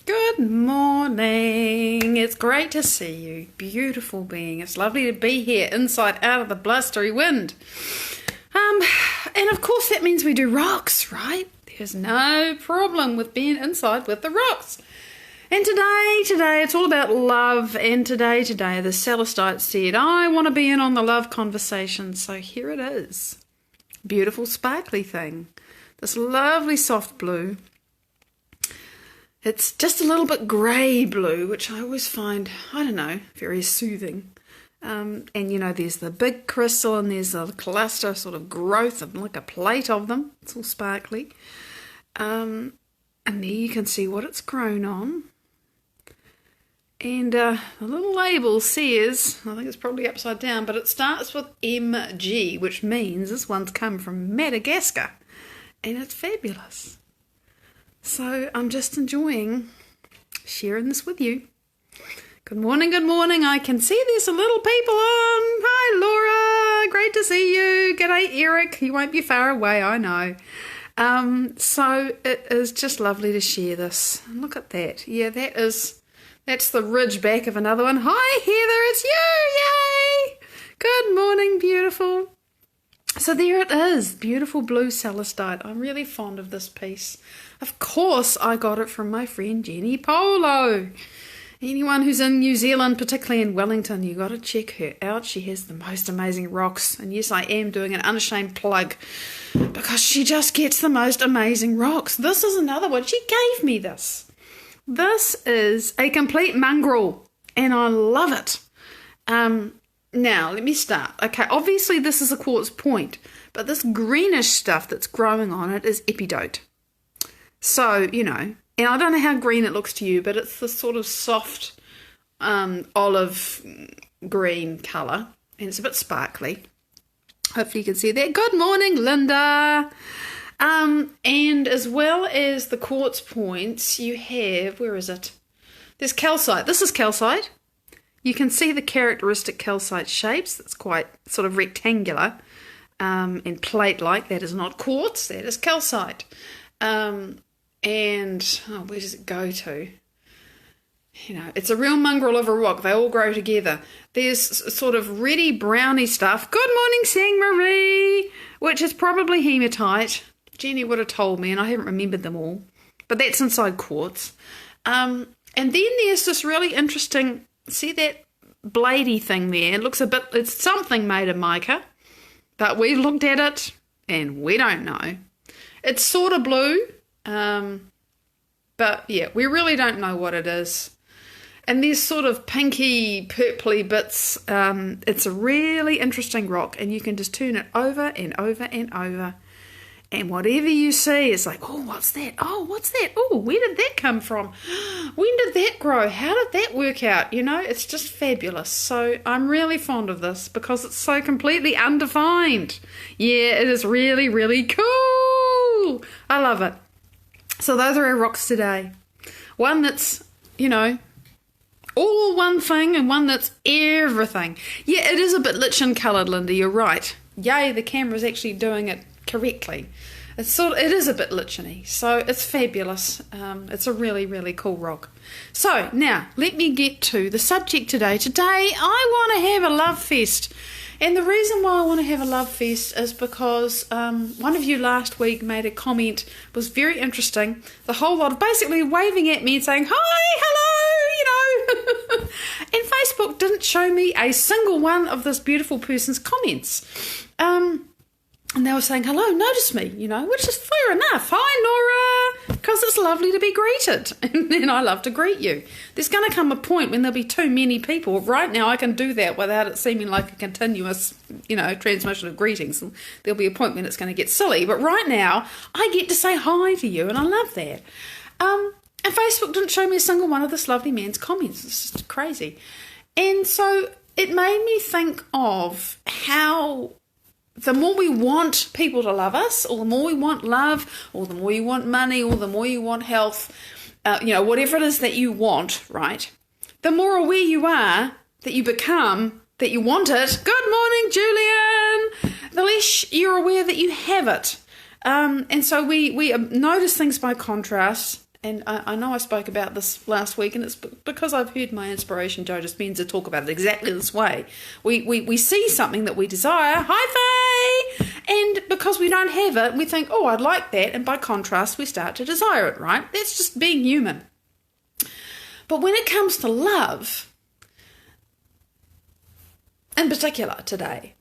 Good morning. It's great to see you, beautiful being. It's lovely to be here inside out of the blustery wind. And of course that means we do rocks, right? There's no problem with being inside with the rocks. And today it's all about love. And today the Celestite said, I want to be in on the love conversation. So here it is. Beautiful sparkly thing. This lovely soft blue. It's just a little bit grey blue, which I always find, I don't know, very soothing. And you know, there's the big crystal and there's a cluster sort of growth of like a plate of them. It's all sparkly. And there you can see what it's grown on. And the little label says, I think it's probably upside down, but it starts with MG, which means this one's come from Madagascar. And it's fabulous. So I'm just enjoying sharing this with you. Good morning, good morning. I can see there's some little people on. Hi, Laura. Great to see you. G'day, Eric. You won't be far away, I know. So it is just lovely to share this. Look at that. Yeah, that's the ridge back of another one. Hi, Heather. It's you. Yay. Good morning, beautiful. So there it is, beautiful blue celestite. I'm really fond of this piece. Of course, I got it from my friend Jenny Polo. Anyone who's in New Zealand, particularly in Wellington, you got to check her out. She has the most amazing rocks. And yes, I am doing an unashamed plug because she just gets the most amazing rocks. This is another one. She gave me this. This is a complete mongrel, and I love it. Now, let me start. Okay, obviously this is a quartz point, but this greenish stuff that's growing on it is epidote. So, you know, and I don't know how green it looks to you, but it's this sort of soft olive green colour, and it's a bit sparkly. Hopefully you can see that. Good morning, Linda. And as well as the quartz points, you have, where is it? There's calcite. This is calcite. You can see the characteristic calcite shapes. It's quite sort of rectangular and plate-like. That is not quartz. That is calcite. And where does it go to? You know, it's a real mongrel of a rock. They all grow together. There's sort of reddy browny stuff. Good morning, Sang Marie, which is probably hematite. Jenny would have told me, and I haven't remembered them all. But that's inside quartz. And then there's this really interesting, see that bladey thing there? It looks a bit, it's something made of mica, but we've looked at it and we don't know. It's sort of blue, but yeah, we really don't know what it is. And there's sort of pinky, purpley bits. It's a really interesting rock, and you can just turn it over and over and over. And whatever you see, it's like, oh, what's that? Oh, what's that? Oh, where did that come from? When did that grow? How did that work out? You know, it's just fabulous. So I'm really fond of this because it's so completely undefined. Yeah, it is really, really cool. I love it. So those are our rocks today. One that's, you know, all one thing and one that's everything. Yeah, it is a bit lichen coloured, Linda. You're right. Yay, the camera's actually doing it correctly. It is a bit licheny, so it's fabulous. It's a really, really cool rock. So now let me get to the subject today. Today I want to have a love fest, and the reason why I want to have a love fest is because one of you last week made a comment, was very interesting. The whole lot of basically waving at me and saying hi, hello, you know. And Facebook didn't show me a single one of this beautiful person's comments. And they were saying, hello, notice me, you know, which is fair enough. Hi, Nora, because it's lovely to be greeted. And I love to greet you. There's going to come a point when there'll be too many people. Right now I can do that without it seeming like a continuous, you know, transmission of greetings. And there'll be a point when it's going to get silly. But right now I get to say hi to you, and I love that. And Facebook didn't show me a single one of this lovely man's comments. It's just crazy. And so it made me think of how the more we want people to love us, or the more we want love, or the more you want money, or the more you want health, you know, whatever it is that you want, right? The more aware you are that you become, that you want it. Good morning, Julian. The less you're aware that you have it. And so we notice things by contrast. and I know I spoke about this last week, and it's because I've heard my inspiration, Joe Dispenza, talk about it exactly this way. We see something that we desire, hi Faye, and because we don't have it, we think, oh, I'd like that, and by contrast, we start to desire it, right? That's just being human. But when it comes to love, in particular today,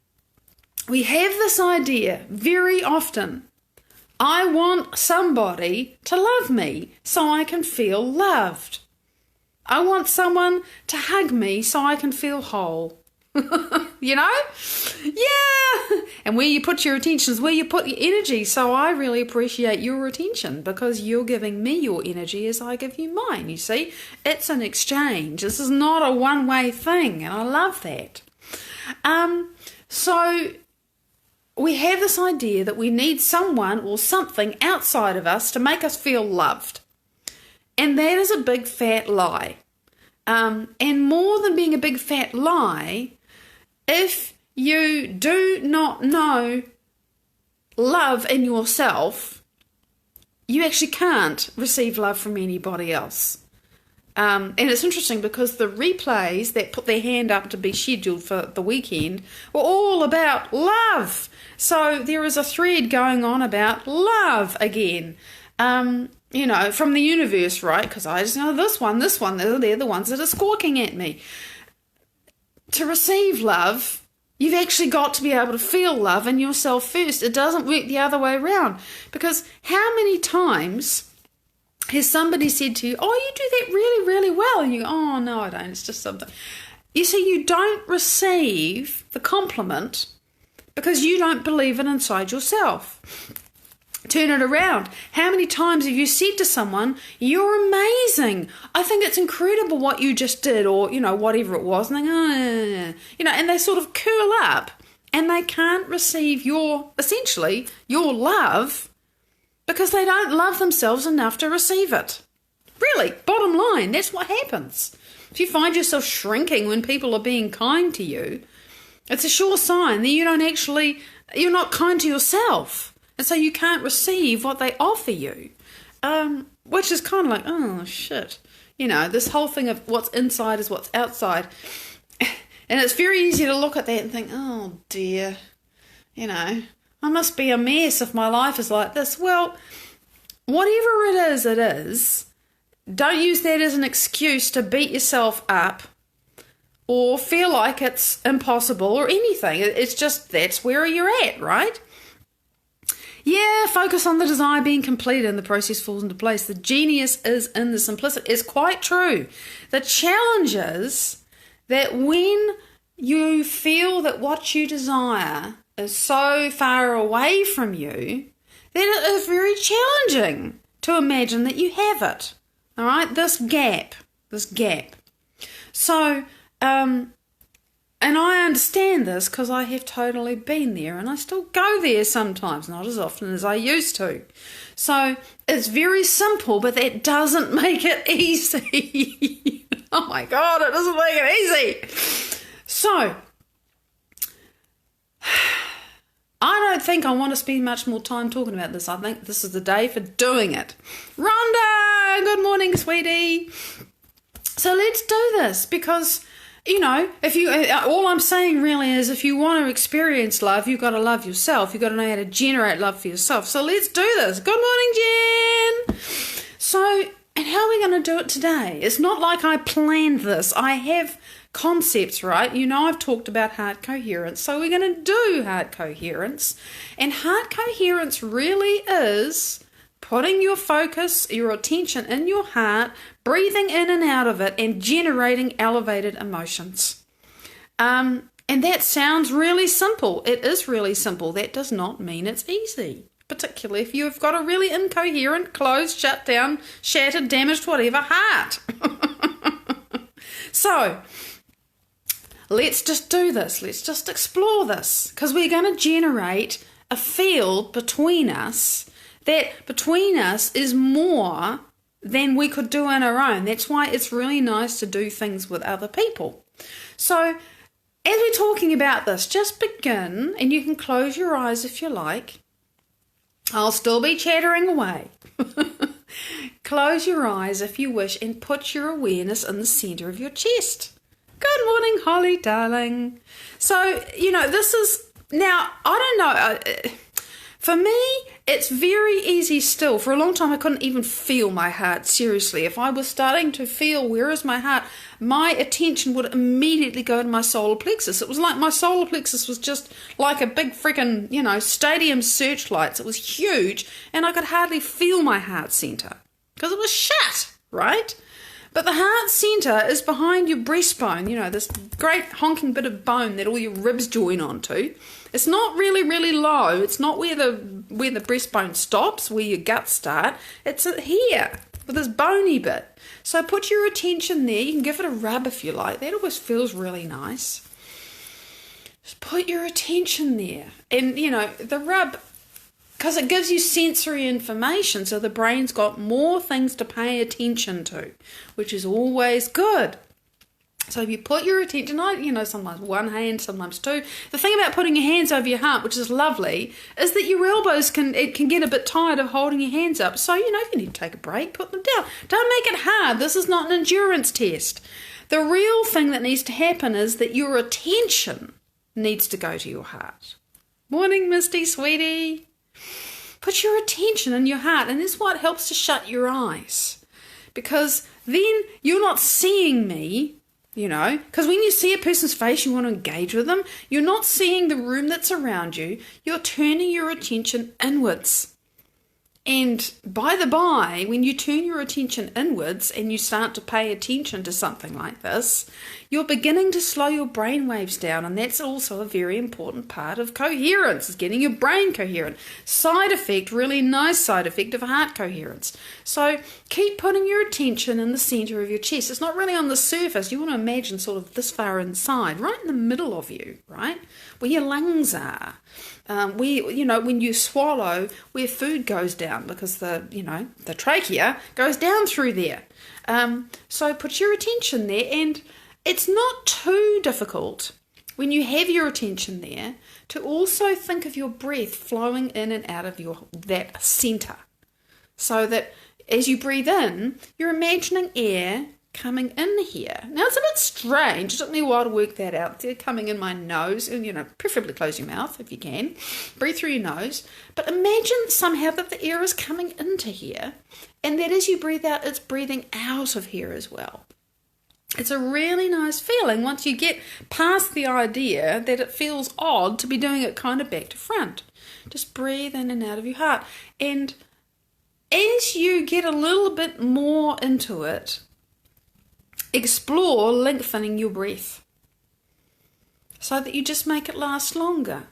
we have this idea very often, I want somebody to love me so I can feel loved. I want someone to hug me so I can feel whole. You know? Yeah! And where you put your attention is where you put your energy. So I really appreciate your attention because you're giving me your energy as I give you mine. You see? It's an exchange. This is not a one-way thing, and I love that. So we have this idea that we need someone or something outside of us to make us feel loved. And that is a big fat lie. And more than being a big fat lie, if you do not know love in yourself, you actually can't receive love from anybody else. And it's interesting because the replays that put their hand up to be scheduled for the weekend were all about love. So there is a thread going on about love again, you know, from the universe, right? Because I just know this one, they're the ones that are squawking at me. To receive love, you've actually got to be able to feel love in yourself first. It doesn't work the other way around. Because how many times has somebody said to you, oh, you do that really, really well, and you go, oh, no, I don't, it's just something. You see, you don't receive the compliment because you don't believe it inside yourself. Turn it around. How many times have you said to someone, you're amazing, I think it's incredible what you just did, or, you know, whatever it was, and they go, oh, you know, and they sort of curl up and they can't receive essentially your love because they don't love themselves enough to receive it. Really, bottom line, that's what happens. If you find yourself shrinking when people are being kind to you, it's a sure sign that you're not kind to yourself. And so you can't receive what they offer you, which is kind of like, oh, shit. You know, this whole thing of what's inside is what's outside. And it's very easy to look at that and think, oh, dear, you know, I must be a mess if my life is like this. Well, whatever it is. Don't use that as an excuse to beat yourself up or feel like it's impossible or anything. It's just that's where you're at, right? Yeah, focus on the desire being completed and the process falls into place. The genius is in the simplicity. It's quite true. The challenge is that when you feel that what you desire is so far away from you, then it is very challenging to imagine that you have it. All right, this gap. So, and I understand this because I have totally been there and I still go there sometimes, not as often as I used to. So it's very simple, but that doesn't make it easy. Oh my God, it doesn't make it easy. So, I don't think I want to spend much more time talking about this. I think this is the day for doing it. Rhonda, good morning, sweetie. So let's do this because, you know, all I'm saying really is if you want to experience love, you've got to love yourself. You've got to know how to generate love for yourself. So let's do this. Good morning, Jen. So, and how are we going to do it today? It's not like I planned this. I have concepts, right? You know, I've talked about heart coherence. So we're going to do heart coherence. And heart coherence really is putting your focus, your attention in your heart, breathing in and out of it, and generating elevated emotions. And that sounds really simple. It is really simple. That does not mean it's easy, particularly if you've got a really incoherent, closed, shut down, shattered, damaged, whatever heart. So, let's just do this. Let's just explore this because we're going to generate a field between us that between us is more than we could do on our own. That's why it's really nice to do things with other people. So as we're talking about this, just begin, and you can close your eyes if you like. I'll still be chattering away. Close your eyes if you wish and put your awareness in the center of your chest. Good morning, Holly, darling. So, this is, now, I don't know, for me, it's very easy still. For a long time, I couldn't even feel my heart, seriously. If I was starting to feel, where is my heart, my attention would immediately go to my solar plexus. It was like my solar plexus was just like a big freaking, stadium searchlights. It was huge, and I could hardly feel my heart center because it was shut, right? But the heart center is behind your breastbone, this great honking bit of bone that all your ribs join onto. It's not really, really low. It's not where the breastbone stops, where your guts start. It's here, with this bony bit. So put your attention there. You can give it a rub if you like. That always feels really nice. Just put your attention there. And, the rub, because it gives you sensory information, so the brain's got more things to pay attention to, which is always good. So if you put your attention, sometimes one hand, sometimes two. The thing about putting your hands over your heart, which is lovely, is that your elbows can get a bit tired of holding your hands up. So, if you need to take a break, put them down. Don't make it hard. This is not an endurance test. The real thing that needs to happen is that your attention needs to go to your heart. Morning, Misty, sweetie. Put your attention in your heart, and this is what helps to shut your eyes. Because then you're not seeing me, because when you see a person's face, you want to engage with them. You're not seeing the room that's around you. You're turning your attention inwards. And by the by, when you turn your attention inwards and you start to pay attention to something like this, you're beginning to slow your brain waves down. And that's also a very important part of coherence, is getting your brain coherent. Side effect, really nice side effect of heart coherence. So keep putting your attention in the center of your chest. It's not really on the surface. You want to imagine sort of this far inside, right in the middle of you, right? Where your lungs are. When you swallow, where food goes down, because the trachea goes down through there. So put your attention there, and it's not too difficult when you have your attention there to also think of your breath flowing in and out of that center. So that as you breathe in, you're imagining air coming in here. Now it's a bit strange. It took me a while to work that out. They're coming in my nose, and preferably close your mouth if you can. Breathe through your nose. But imagine somehow that the air is coming into here, and that as you breathe out, it's breathing out of here as well. It's a really nice feeling once you get past the idea that it feels odd to be doing it kind of back to front. Just breathe in and out of your heart. And as you get a little bit more into it, explore lengthening your breath so that you just make it last longer.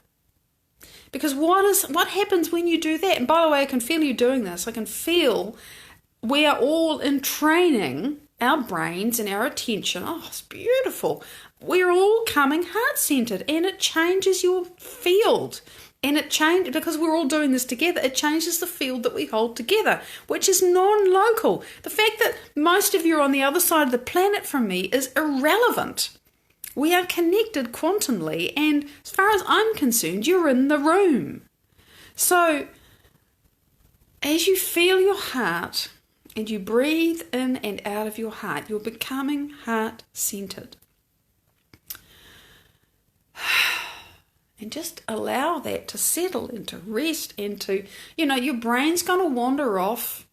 Because what happens when you do that? And by the way, I can feel you doing this. I can feel we are all in training our brains and our attention. Oh, it's beautiful. We're all coming heart-centered, and it changes your field. And it changes, because we're all doing this together, it changes the field that we hold together, which is non-local. The fact that most of you are on the other side of the planet from me is irrelevant. We are connected quantumly, and as far as I'm concerned, you're in the room. So, as you feel your heart, and you breathe in and out of your heart, you're becoming heart-centered. And just allow that to settle into rest, into, your brain's going to wander off.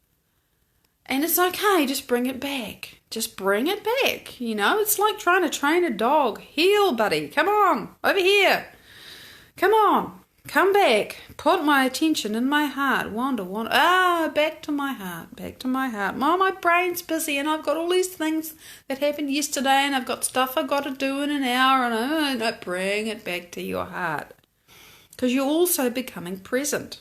And it's okay, just bring it back. Just bring it back. It's like trying to train a dog. Heel, buddy. Come on, over here. Come on, come back. Put my attention in my heart. Wander. Back to my heart, back to my heart. My brain's busy, and I've got all these things that happened yesterday, and I've got stuff I've got to do in an hour, and I bring it back to your heart. Because you're also becoming present.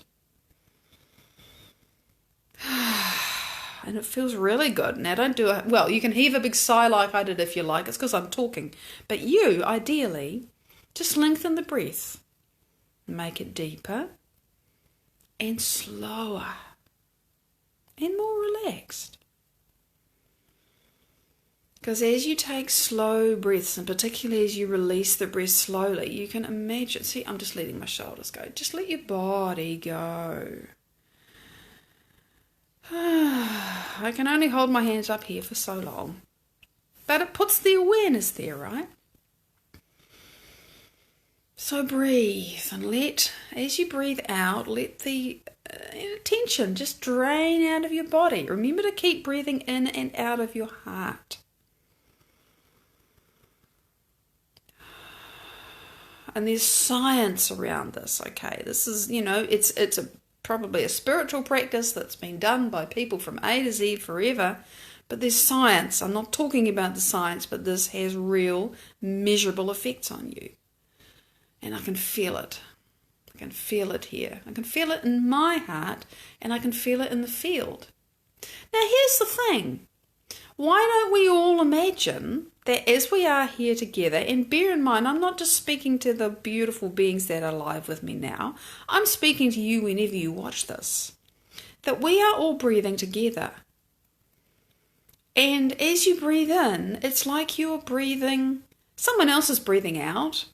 And it feels really good. Now, don't do it. Well, you can heave a big sigh like I did if you like. It's because I'm talking. But you, ideally, just lengthen the breath. Make it deeper and slower and more relaxed. Because as you take slow breaths, and particularly as you release the breath slowly, you can imagine, see, I'm just letting my shoulders go. Just let your body go. I can only hold my hands up here for so long. But it puts the awareness there, right? So breathe and as you breathe out, let the tension just drain out of your body. Remember to keep breathing in and out of your heart. And there's science around this, okay? This is, it's probably a spiritual practice that's been done by people from A to Z forever. But there's science. I'm not talking about the science, but this has real, measurable effects on you. And I can feel it. I can feel it here. I can feel it in my heart, and I can feel it in the field. Now, here's the thing. Why don't we all imagine that as we are here together, and bear in mind, I'm not just speaking to the beautiful beings that are live with me now, I'm speaking to you whenever you watch this, that we are all breathing together. And as you breathe in, it's like you're breathing, someone else is breathing out,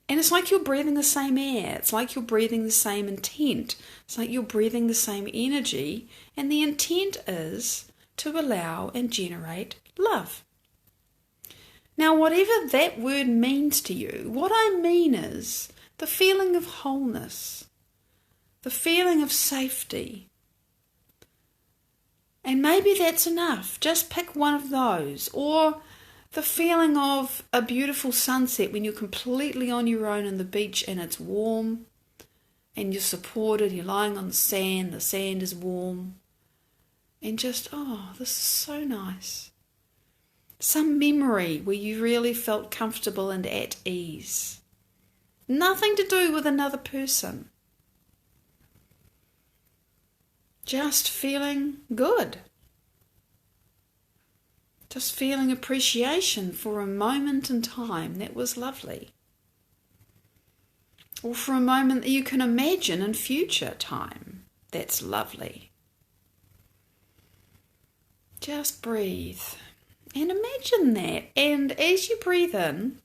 and it's like you're breathing the same air, it's like you're breathing the same intent, it's like you're breathing the same energy, and the intent is to allow and generate love. Now, whatever that word means to you, what I mean is the feeling of wholeness, the feeling of safety. And maybe that's enough. Just pick one of those. Or the feeling of a beautiful sunset when you're completely on your own on the beach and it's warm and you're supported, you're lying on the sand is warm. And just, oh, this is so nice. Some memory where you really felt comfortable and at ease. Nothing to do with another person. Just feeling good. Just feeling appreciation for a moment in time that was lovely. Or for a moment that you can imagine in future time that's lovely. Just breathe and imagine that. And as you breathe in,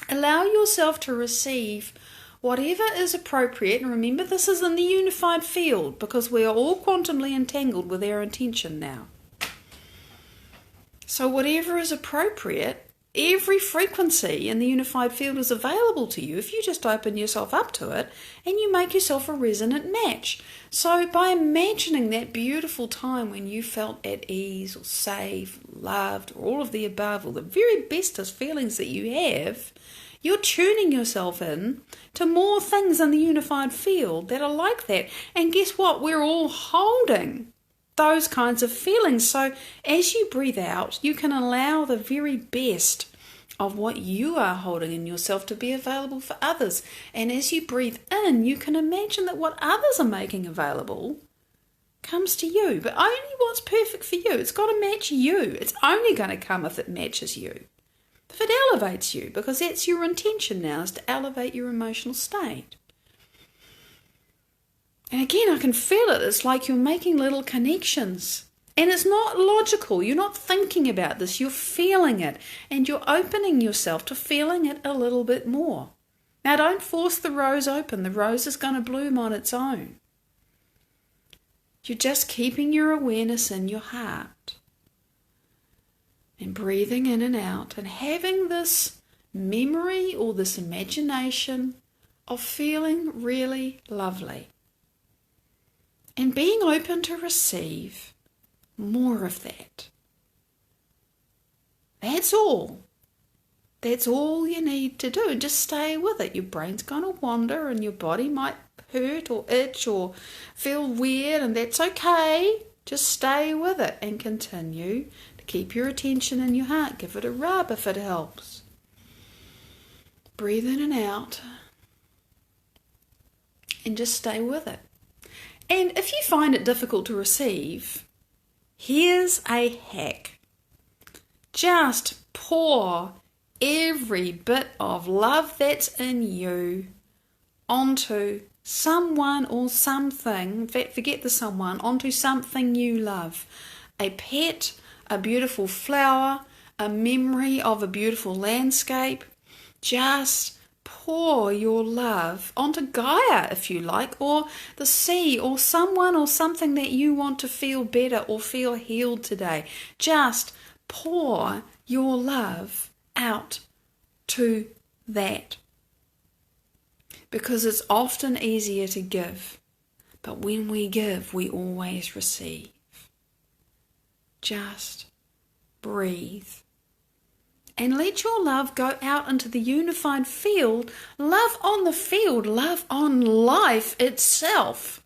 allow yourself to receive whatever is appropriate. And remember, this is in the unified field because we are all quantumly entangled with our intention now. So whatever is appropriate, every frequency in the unified field is available to you if you just open yourself up to it and you make yourself a resonant match. So by imagining that beautiful time when you felt at ease or safe, loved, or all of the above, or the very bestest feelings that you have, you're tuning yourself in to more things in the unified field that are like that. And guess what? We're all holding those kinds of feelings. So as you breathe out, you can allow the very best of what you are holding in yourself to be available for others. And as you breathe in, you can imagine that what others are making available comes to you, but only what's perfect for you. It's got to match you. It's only going to come if it matches you, if it elevates you, because that's your intention now, is to elevate your emotional state. And again, I can feel it. It's like you're making little connections. And it's not logical. You're not thinking about this. You're feeling it. And you're opening yourself to feeling it a little bit more. Now, don't force the rose open. The rose is going to bloom on its own. You're just keeping your awareness in your heart. And breathing in and out. And having this memory or this imagination of feeling really lovely. And being open to receive more of that. That's all. That's all you need to do. And just stay with it. Your brain's going to wander and your body might hurt or itch or feel weird, and that's okay. Just stay with it and continue to keep your attention in your heart. Give it a rub if it helps. Breathe in and out. And just stay with it. And if you find it difficult to receive, here's a hack. Just pour every bit of love that's in you onto someone or something. In fact, forget the someone, onto something you love. A pet, a beautiful flower, a memory of a beautiful landscape. Just pour your love onto Gaia, if you like, or the sea, or someone or something that you want to feel better or feel healed today. Just pour your love out to that. Because it's often easier to give, but when we give, we always receive. Just breathe. And let your love go out into the unified field. Love on the field. Love on life itself.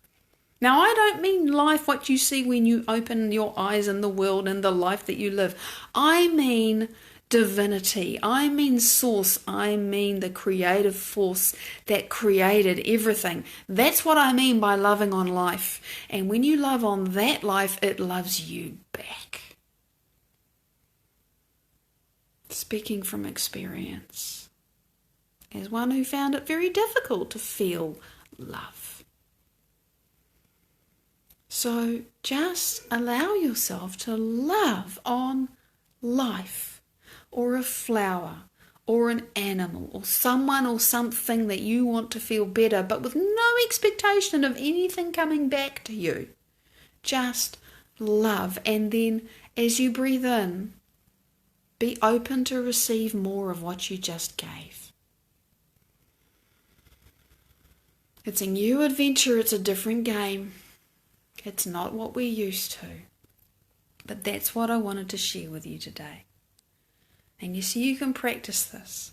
Now, I don't mean life, what you see when you open your eyes in the world and the life that you live. I mean divinity. I mean source. I mean the creative force that created everything. That's what I mean by loving on life. And when you love on that life, it loves you back. Speaking from experience, as one who found it very difficult to feel love. So just allow yourself to love on life, or a flower, or an animal, or someone or something that you want to feel better, but with no expectation of anything coming back to you. Just love, and then as you breathe in, be open to receive more of what you just gave. It's a new adventure. It's a different game. It's not what we're used to. But that's what I wanted to share with you today. And you see, you can practice this.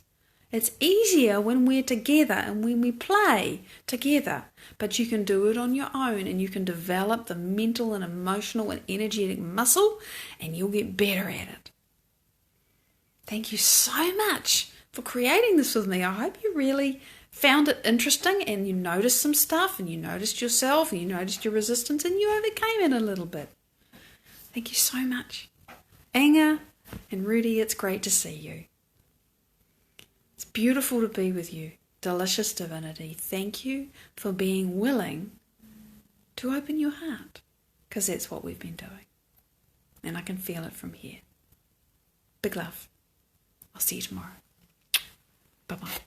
It's easier when we're together and when we play together. But you can do it on your own, and you can develop the mental and emotional and energetic muscle, and you'll get better at it. Thank you so much for creating this with me. I hope you really found it interesting, and you noticed some stuff, and you noticed yourself, and you noticed your resistance, and you overcame it a little bit. Thank you so much. Inga and Rudy, it's great to see you. It's beautiful to be with you. Delicious divinity. Thank you for being willing to open your heart, because that's what we've been doing. And I can feel it from here. Big love. I'll see you tomorrow. Bye-bye.